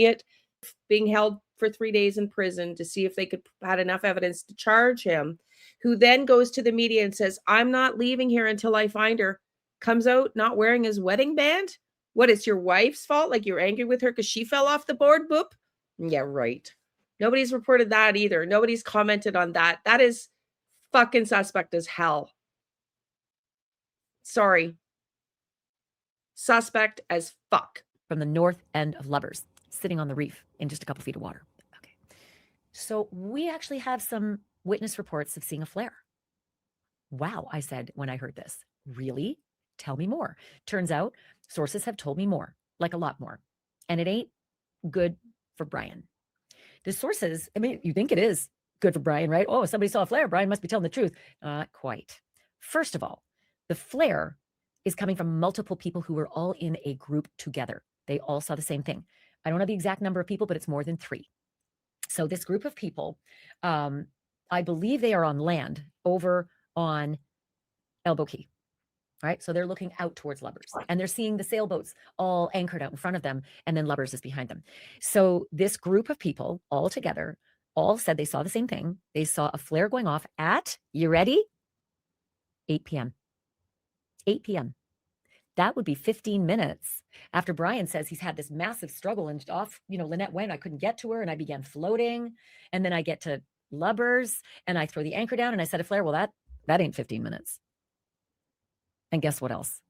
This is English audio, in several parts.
it being held for 3 days in prison to see if they had enough evidence to charge him, who then goes to the media and says, I'm not leaving here until I find her, comes out not wearing his wedding band. What, it's your wife's fault? Like you're angry with her because she fell off the board? Boop. Yeah, right. Nobody's reported that either. Nobody's commented on that. That is fucking suspect as hell. Sorry. Suspect as fuck. From the north end of Lubbers, sitting on the reef in just a couple feet of water. Okay. So we actually have some witness reports of seeing a flare. Wow, I said when I heard this. Really? Tell me more. Turns out sources have told me more, like a lot more. And it ain't good for Brian. The sources, I mean, you think it is good for Brian, right? Oh, somebody saw a flare. Brian must be telling the truth. Not quite. First of all, the flare is coming from multiple people who were all in a group together. They all saw the same thing. I don't know the exact number of people, but it's more than 3. So this group of people, I believe they are on land over on Elbow Key, right? So they're looking out towards Lubbers and they're seeing the sailboats all anchored out in front of them, and then Lubbers is behind them. So this group of people all together all said they saw the same thing. They saw a flare going off at, you ready? 8 p.m. 8 p.m. That would be 15 minutes after Brian says he's had this massive struggle, and off, Lynette went, I couldn't get to her, and I began floating, and then I get to Lubbers and I throw the anchor down and I set a flare. Well, that ain't 15 minutes. And guess what else?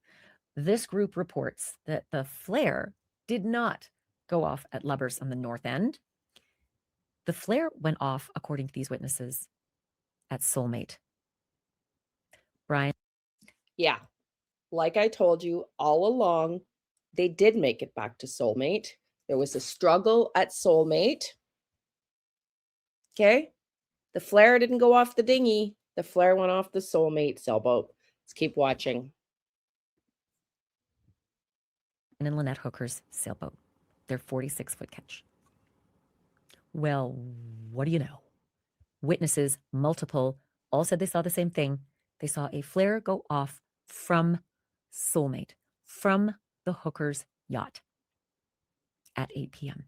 This group reports that the flare did not go off at Lubbers on the north end. The flare went off, according to these witnesses, at Soulmate. Brian? Yeah. Like I told you all along, they did make it back to Soulmate. There was a struggle at Soulmate. Okay? The flare didn't go off the dinghy. The flare went off the Soulmate sailboat. Let's keep watching. And Lynette Hooker's sailboat, their 46-foot catch. Well, what do you know? Witnesses, multiple, all said they saw the same thing. They saw a flare go off from Soulmate, from the Hooker's yacht at 8 p.m.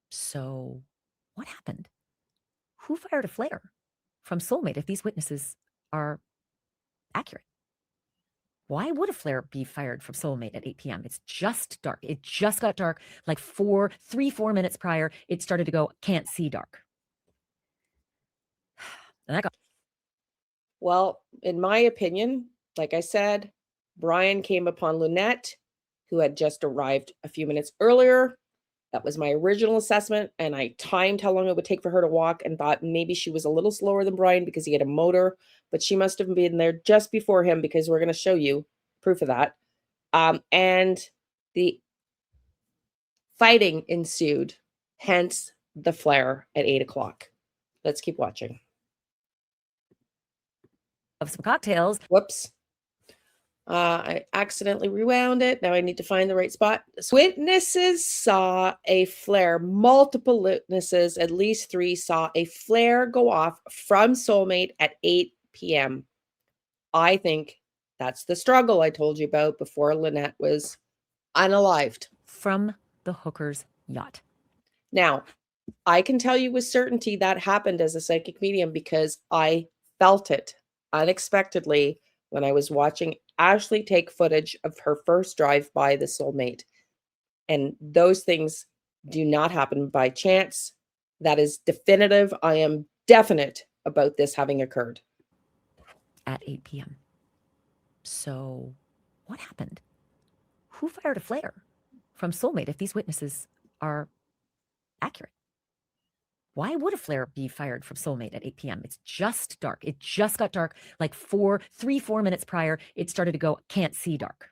So what happened? Who fired a flare from Soulmate if these witnesses are accurate? Why would a flare be fired from Soulmate at 8 p.m.? It's just dark. It just got dark like 4 minutes prior. It started to go, can't see dark. And that got... Well, in my opinion, like I said, Brian came upon Lynette, who had just arrived a few minutes earlier. That was my original assessment, and I timed how long it would take for her to walk and thought maybe she was a little slower than Brian because he had a motor, but she must have been there just before him because we're going to show you proof of that. And the fighting ensued, hence the flare at 8 o'clock. Let's keep watching. Of some cocktails. Whoops. I accidentally rewound it. Now I need to find the right spot. Witnesses saw a flare. Multiple witnesses, at least 3, saw a flare go off from Soulmate at 8 p.m. I think that's the struggle I told you about before Lynette was unalived. From the Hooker's yacht. Now, I can tell you with certainty that happened as a psychic medium because I felt it unexpectedly when I was watching Ashley take footage of her first drive by the Soulmate. And those things do not happen by chance. That is definitive. I am definite about this having occurred. At 8 p.m. So what happened? Who fired a flare from Soulmate if these witnesses are accurate? Why would a flare be fired from Soulmate at 8 p.m.? It's just dark. It just got dark like 4 minutes prior. It started to go, can't see dark.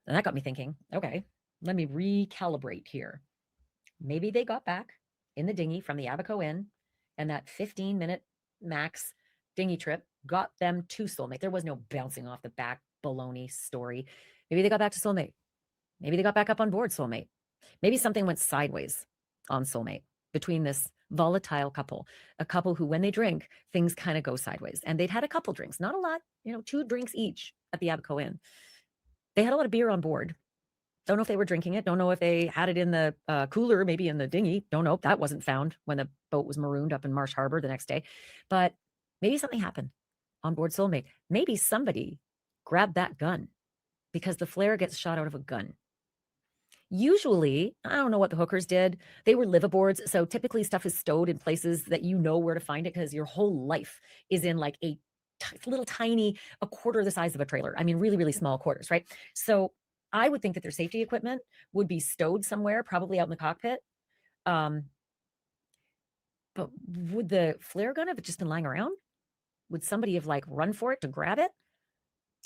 And that got me thinking, okay, let me recalibrate here. Maybe they got back in the dinghy from the Abaco Inn, and that 15-minute max dinghy trip got them to Soulmate. There was no bouncing off the back baloney story. Maybe they got back to Soulmate. Maybe they got back up on board Soulmate. Maybe something went sideways on Soulmate between this volatile couple, a couple who, when they drink, things kind of go sideways. And they'd had a couple drinks, not a lot, 2 drinks each at the Abaco Inn. They had a lot of beer on board. Don't know if they were drinking it. Don't know if they had it in the cooler, maybe in the dinghy. Don't know. That wasn't found when the boat was marooned up in Marsh Harbor the next day. But maybe something happened on board Soulmate. Maybe somebody grabbed that gun because the flare gets shot out of a gun. Usually, I don't know what the hookers did. They were liveaboards. So typically stuff is stowed in places that you know where to find it because your whole life is in like a little tiny, a quarter the size of a trailer. I mean, really, really small quarters, right? So I would think that their safety equipment would be stowed somewhere, probably out in the cockpit. But would the flare gun have just been lying around? Would somebody have like run for it to grab it?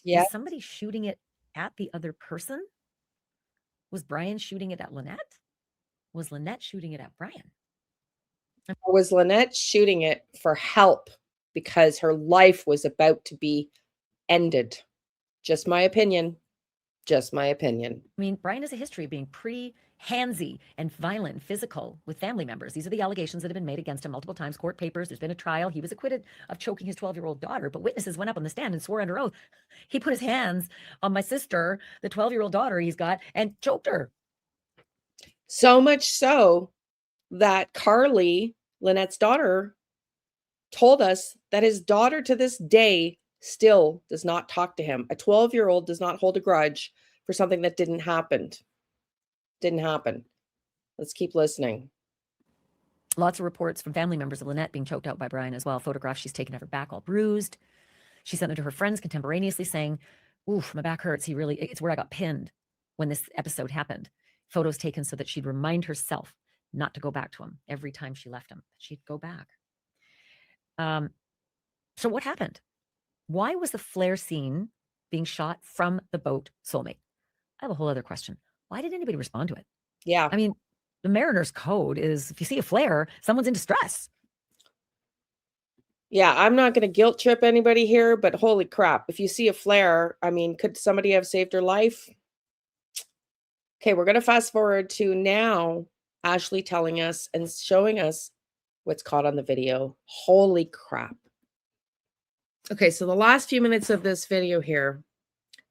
Yeah. Was somebody shooting it at the other person? Was Brian shooting it at Lynette? Was Lynette shooting it at Brian? Or was Lynette shooting it for help because her life was about to be ended? Just my opinion. Just my opinion. I mean, Brian has a history of being pretty handsy and violent and physical with family members. These are the allegations that have been made against him multiple times, court papers. There's been a trial. He was acquitted of choking his 12-year-old daughter, but witnesses went up on the stand and swore under oath. He put his hands on my sister, the 12-year-old daughter he's got, and choked her. So much so that Carly, Lynette's daughter, told us that his daughter to this day still does not talk to him. A 12-year-old does not hold a grudge for something that didn't happen. Didn't happen. Let's keep listening. Lots of reports from family members of Lynette being choked out by Brian as well. Photographs she's taken of her back all bruised. She sent them to her friends contemporaneously saying, oof, my back hurts. It's where I got pinned when this episode happened. Photos taken so that she'd remind herself not to go back to him every time she left him. She'd go back. So what happened? Why was the flare scene being shot from the boat Soulmate? I have a whole other question. Why did anybody respond to it? Yeah. I mean, the mariner's code is if you see a flare, someone's in distress. Yeah, I'm not going to guilt trip anybody here, but holy crap. If you see a flare, I mean, could somebody have saved her life? Okay, we're going to fast forward to now Ashley telling us and showing us what's caught on the video. Holy crap. Okay, so the last few minutes of this video here,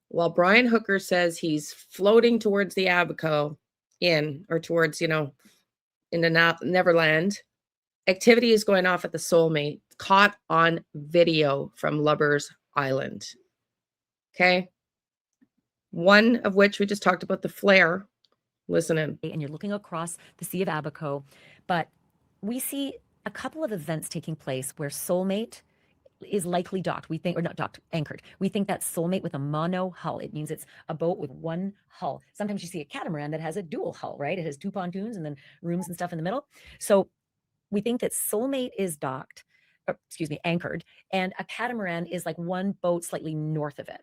while Brian Hooker says he's floating towards the Abaco towards, in the Neverland, activity is going off at the Soulmate, caught on video from Lubbers Island. Okay. One of which we just talked about, the flare. Listen in. And you're looking across the Sea of Abaco, but we see a couple of events taking place where Soulmate is likely docked. We think, or not docked, anchored. We think that's Soulmate with a mono hull. It means it's a boat with one hull. Sometimes you see a catamaran that has a dual hull, right? It has two pontoons and then rooms and stuff in the middle. So we think that Soulmate is anchored, and a catamaran is like one boat slightly north of it.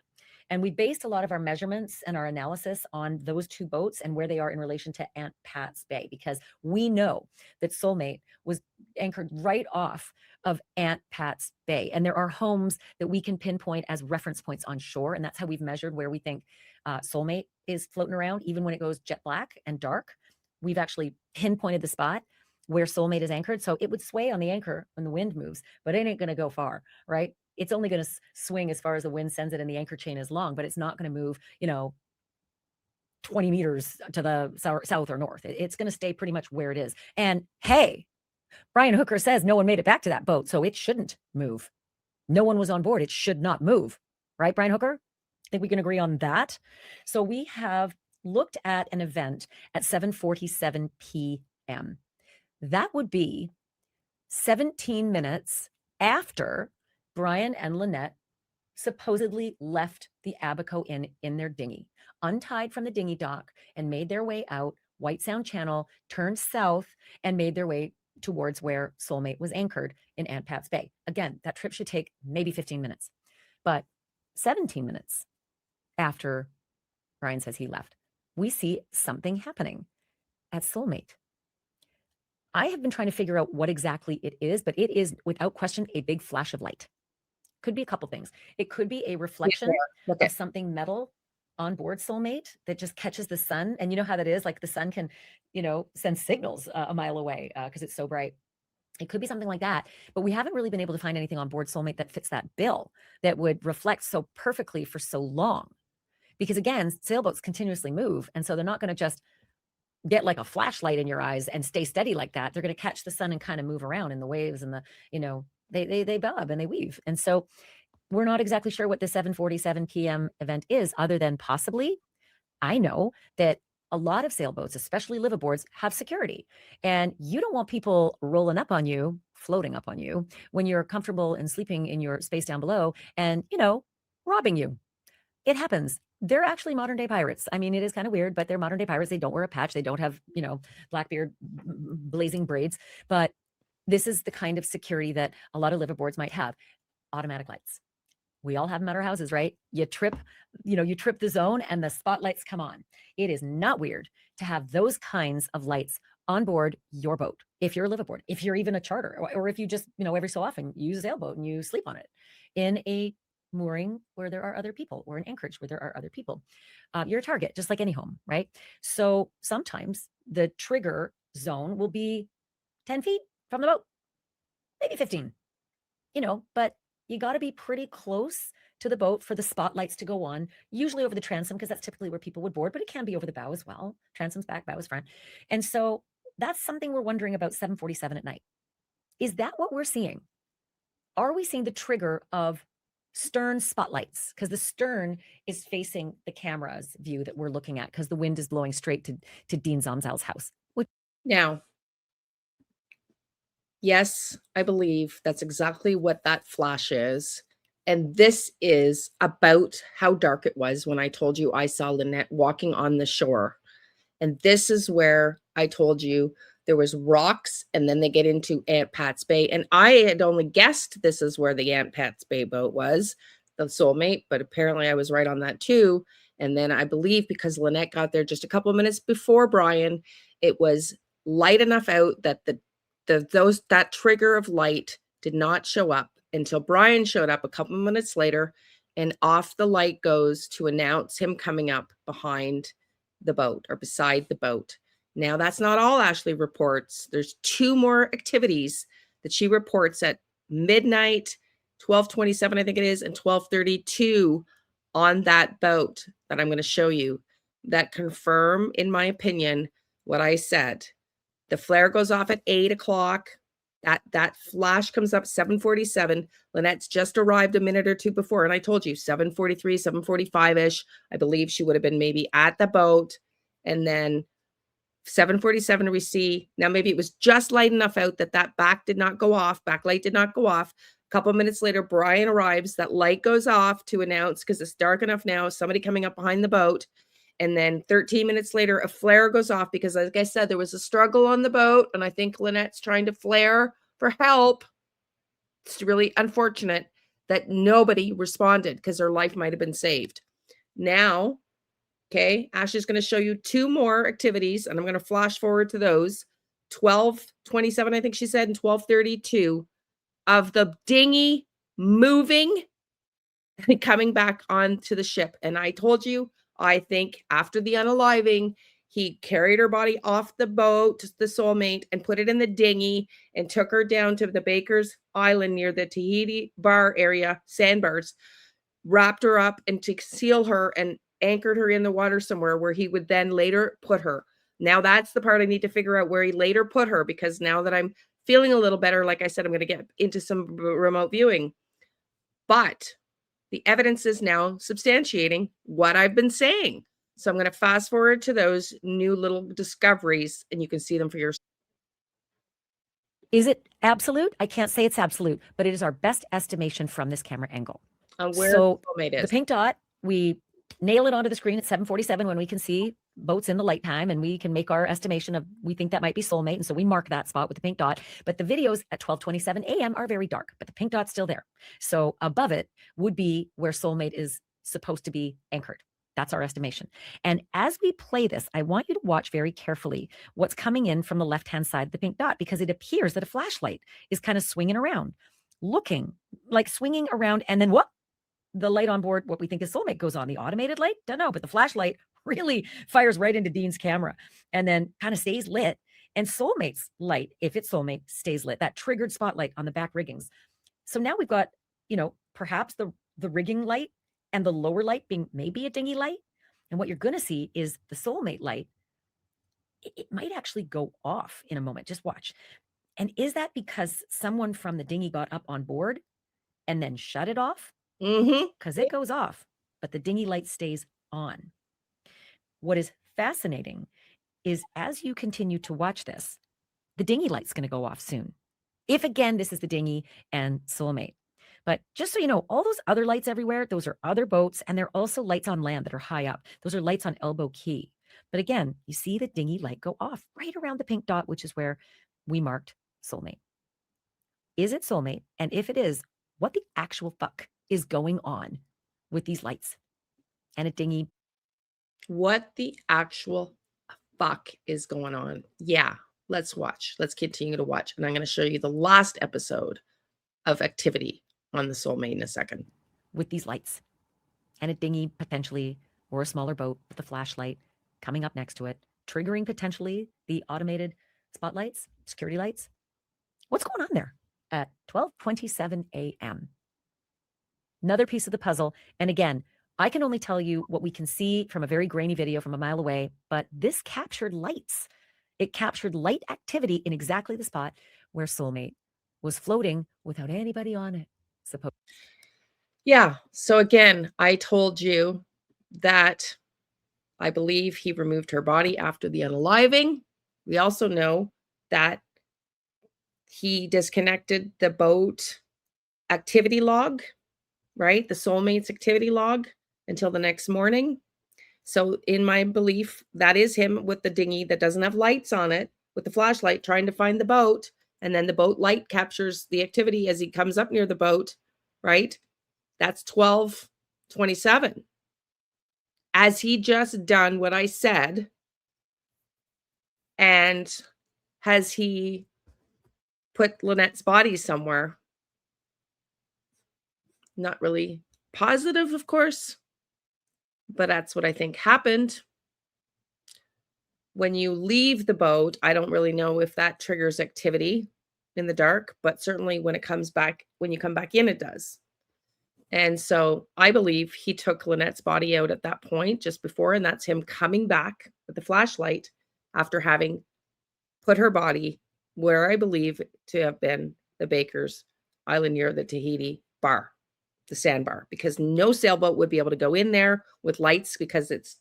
And we based a lot of our measurements and our analysis on those two boats and where they are in relation to Aunt Pat's Bay, because we know that Soulmate was anchored right off of Aunt Pat's Bay. And there are homes that we can pinpoint as reference points on shore. And that's how we've measured where we think Soulmate is floating around, even when it goes jet black and dark. We've actually pinpointed the spot where Soulmate is anchored. So it would sway on the anchor when the wind moves, but it ain't going to go far, right? It's only going to swing as far as the wind sends it, and the anchor chain is long, but it's not going to move, 20 meters to the south or north. It's going to stay pretty much where it is. And hey, Brian Hooker says no one made it back to that boat, so it shouldn't move. No one was on board. It should not move. Right, Brian Hooker? I think we can agree on that. So we have looked at an event at 7:47 p.m. That would be 17 minutes after Brian and Lynette supposedly left the Abaco Inn in their dinghy, untied from the dinghy dock and made their way out White Sound Channel, turned south and made their way towards where Soulmate was anchored in Aunt Pat's Bay. Again, that trip should take maybe 15 minutes, but 17 minutes after Brian says he left, we see something happening at Soulmate. I have been trying to figure out what exactly it is, but it is without question a big flash of light. Could be a couple things. It could be a reflection of something metal on board Soulmate that just catches the sun. And you know how that is? Like the sun can, send signals a mile away because it's so bright. It could be something like that, but we haven't really been able to find anything on board Soulmate that fits that bill that would reflect so perfectly for so long. because again, sailboats continuously move. And so they're not going to just get like a flashlight in your eyes and stay steady like that. They're going to catch the sun and kind of move around in the waves and the, they bob and they weave. And so we're not exactly sure what the 7:47 p.m. event is, other than possibly, I know that a lot of sailboats, especially liveaboards, have security. And you don't want people rolling up on you, floating up on you, when you're comfortable and sleeping in your space down below and, robbing you. It happens. They're actually modern day pirates. I mean, it is kind of weird, but they're modern day pirates. They don't wear a patch. They don't have, Blackbeard blazing braids. But this is the kind of security that a lot of liveaboards might have. Automatic lights. We all have them at our houses, right? You trip the zone and the spotlights come on. It is not weird to have those kinds of lights on board your boat. If you're a liveaboard, if you're even a charter, or if you just, every so often use a sailboat and you sleep on it in a mooring where there are other people, or an anchorage where there are other people. You're a target, just like any home, right? So sometimes the trigger zone will be 10 feet from the boat, maybe 15, but you got to be pretty close to the boat for the spotlights to go on, usually over the transom, because that's typically where people would board, but it can be over the bow as well. Transom's back, bow is front. And so that's something we're wondering about 7:47 at night. Is that what we're seeing? Are we seeing the trigger of stern spotlights? Because the stern is facing the camera's view that we're looking at, because the wind is blowing straight to Dean Zomzal's house. Now, yes, I believe that's exactly what that flash is. And this is about how dark it was when I told you I saw Lynette walking on the shore. And this is where I told you there was rocks, and then they get into Aunt Pat's Bay. And I had only guessed this is where the Aunt Pat's Bay boat was, the Soulmate, but apparently I was right on that too. And then I believe because Lynette got there just a couple of minutes before Brian, it was light enough out that that trigger of light did not show up until Brian showed up a couple of minutes later, and off the light goes to announce him coming up behind the boat or beside the boat. Now, that's not all Ashley reports. There's 2 more activities that she reports at midnight, 12:27, I think it is, and 12:32 on that boat that I'm going to show you that confirm, in my opinion, what I said. The flare goes off at 8 o'clock. That flash comes up 7:47. Lynette's just arrived a minute or two before. And I told you 7:43, 7:45-ish. I believe she would have been maybe at the boat. And then 7:47 we see. Now maybe it was just light enough out that back did not go off. Backlight did not go off. A couple of minutes later, Brian arrives. That light goes off to announce, because it's dark enough now, somebody coming up behind the boat. And then 13 minutes later, a flare goes off because, like I said, there was a struggle on the boat. And I think Lynette's trying to flare for help. It's really unfortunate that nobody responded, because her life might have been saved. Now, okay, Ashley's going to show you 2 more activities, and I'm going to flash forward to those. 12:27, I think she said, and 12:32 of the dinghy moving and coming back onto the ship. And I told you, I think after the unaliving, he carried her body off the boat, the Soulmate, and put it in the dinghy and took her down to the Baker's Island near the Tahiti bar area, sandbars, wrapped her up and to seal her and anchored her in the water somewhere where he would then later put her. Now that's the part I need to figure out, where he later put her, because now that I'm feeling a little better, like I said, I'm going to get into some remote viewing. But the evidence is now substantiating what I've been saying. So I'm going to fast forward to those new little discoveries, and you can see them for yourself. Is it absolute? I can't say it's absolute, but it is our best estimation from this camera angle. Where So Soulmate is. the pink dot, we nail it onto the screen at 7:47 when we can see boats in the light time, and we can make our estimation of, we think that might be Soulmate. And so we mark that spot with the pink dot. But the videos at 12:27 a.m. are very dark, but the pink dot's still there. So above it would be where Soulmate is supposed to be anchored. That's our estimation. And as we play this, I want you to watch very carefully what's coming in from the left-hand side of the pink dot, because it appears that a flashlight is kind of swinging around, looking like swinging around. And then what? The light on board, what we think is Soulmate, goes on. The automated light, don't know, but the flashlight really fires right into Dean's camera and then kind of stays lit. And Soulmate's light, if it's Soulmate, stays lit. That triggered spotlight on the back riggings. So now we've got, perhaps the rigging light and the lower light being maybe a dinghy light. And what you're going to see is the Soulmate light. It might actually go off in a moment. Just watch. And is that because someone from the dinghy got up on board and then shut it off? Because it goes off, but the dinghy light stays on. What is fascinating is as you continue to watch this, the dinghy light's going to go off soon. If again, this is the dinghy and Soulmate. But just so you know, all those other lights everywhere, those are other boats, and they're also lights on land that are high up. Those are lights on Elbow Key. But again, you see the dinghy light go off right around the pink dot, which is where we marked Soulmate. Is it Soulmate? And if it is, what the actual fuck is going on with these lights and a dinghy? What the actual fuck is going on? Yeah, let's watch. Let's continue to watch. And I'm going to show you the last episode of activity on the Soulmate in a second. With these lights and a dinghy potentially, or a smaller boat with a flashlight coming up next to it, triggering potentially the automated spotlights, security lights. What's going on there at 12:27 a.m.? Another piece of the puzzle. And again, I can only tell you what we can see from a very grainy video from a mile away, but this captured lights. It captured light activity in exactly the spot where Soulmate was floating without anybody on it. Yeah. So again, I told you that I believe he removed her body after the unaliving. We also know that he disconnected the boat activity log, right? The Soulmate's activity log until the next morning. So in my belief, that is him with the dinghy that doesn't have lights on it, with the flashlight trying to find the boat. And then the boat light captures the activity as he comes up near the boat, right? That's 12:27. As he just done what I said, and has he put Lynette's body somewhere? Not really positive, of course, but that's what I think happened. When you leave the boat, I don't really know if that triggers activity in the dark, but certainly when it comes back, when you come back in, it does. And so I believe he took Lynette's body out at that point just before, and that's him coming back with the flashlight after having put her body where I believe to have been the Baker's Island near the Tahiti bar, the sandbar, because no sailboat would be able to go in there with lights because it's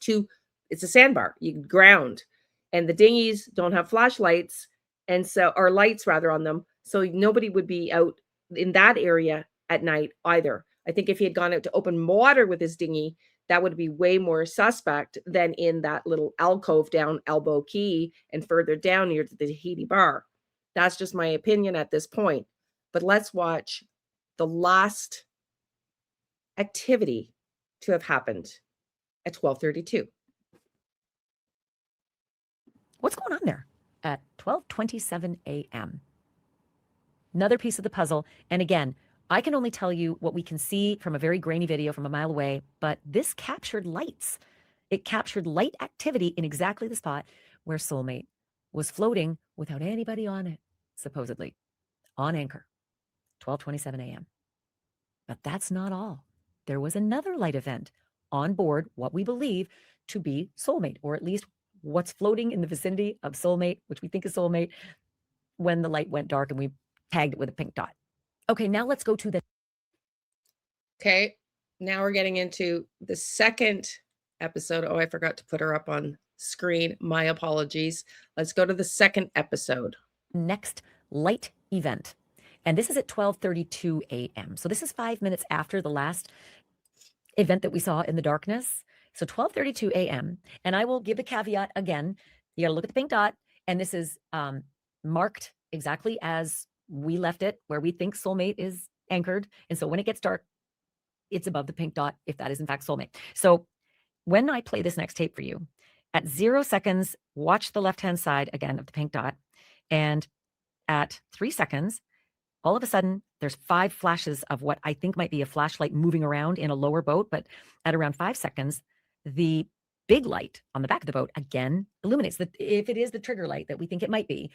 a sandbar. You ground, and the dinghies don't have flashlights, and so, or lights rather, on them. So nobody would be out in that area at night either. I think if he had gone out to open water with his dinghy, that would be way more suspect than in that little alcove down Elbow Key and further down near the Tahiti bar. That's just my opinion at this point. But let's watch the last activity to have happened at 12:32. What's going on there at 12:27 a.m.? Another piece of the puzzle. And again, I can only tell you what we can see from a very grainy video from a mile away, but this captured lights. It captured light activity in exactly the spot where Soulmate was floating without anybody on it, supposedly, on anchor, 12:27 a.m. But that's not all. There was another light event on board what we believe to be Soulmate, or at least what's floating in the vicinity of Soulmate, which we think is Soulmate, when the light went dark and we tagged it with a pink dot. Okay, now let's go to the... Okay, now we're getting into the second episode. Oh, I forgot to put her up on screen. My apologies. Let's go to the second episode. Next light event. And this is at 12:32 a.m. So this is 5 minutes after the last event that we saw in the darkness. So 12:32 a.m. And I will give the caveat again. You got to look at the pink dot. And this is marked exactly as we left it, where we think Soulmate is anchored. And so when it gets dark, it's above the pink dot, if that is in fact Soulmate. So when I play this next tape for you, at 0 seconds, watch the left-hand side again of the pink dot. And at 3 seconds, all of a sudden, there's 5 flashes of what I think might be a flashlight moving around in a lower boat. But at around 5 seconds, the big light on the back of the boat again illuminates. If it is the trigger light that we think it might be,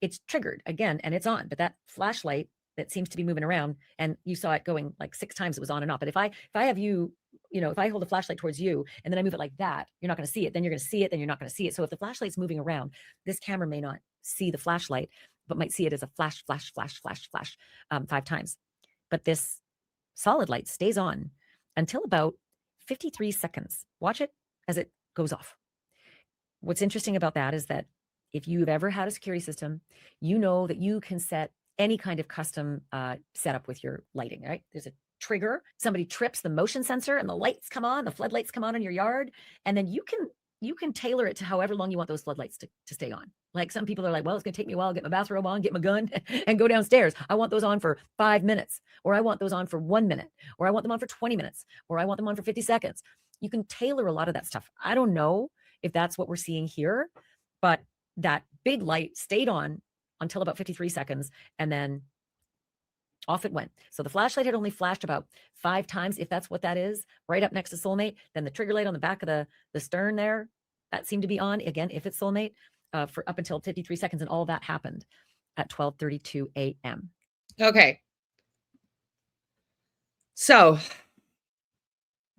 it's triggered again and it's on. But that flashlight that seems to be moving around, and you saw it going like 6 times, it was on and off. But if I have you you know, if I hold a flashlight towards you and then I move it like that, you're not going to see it. Then you're going to see it. Then you're not going to see it. So if the flashlight's moving around, this camera may not see the flashlight, but might see it as a flash, flash, flash, flash, flash 5 times. But this solid light stays on until about 53 seconds. Watch it as it goes off. What's interesting about that is that if you've ever had a security system, you know that you can set any kind of custom setup with your lighting, right? There's a trigger, somebody trips the motion sensor and the lights come on, the floodlights come on in your yard, and then you can tailor it to however long you want those floodlights to stay on. Like some people are like, well, it's going to take me a while to get my bathrobe on, get my gun and go downstairs. I want those on for 5 minutes, or I want those on for 1 minute, or I want them on for 20 minutes, or I want them on for 50 seconds. You can tailor a lot of that stuff. I don't know if that's what we're seeing here, but that big light stayed on until about 53 seconds, and then off it went. So the flashlight had only flashed about 5 times, if that's what that is, right up next to Soulmate. Then the trigger light on the back of the stern there, that seemed to be on, again, if it's Soulmate, for up until 53 seconds, and all that happened at 12:32 a.m. Okay. So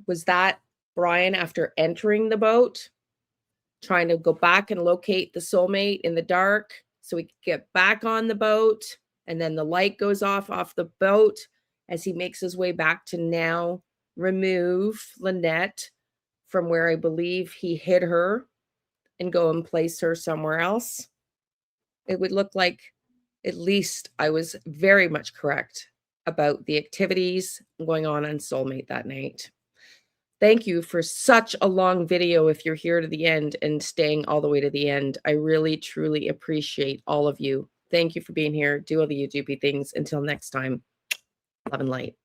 was that Brian after entering the boat, trying to go back and locate the soulmate in the dark so he could get back on the boat, and then the light goes off the boat as he makes his way back to now remove Lynette from where I believe he hid her and go and place her somewhere else? It would look like at least I was very much correct about the activities going on Soulmate that night. Thank you for such a long video if you're here to the end and staying all the way to the end. I really, truly appreciate all of you. Thank you for being here. Do all the YouTubey things. Until next time, love and light.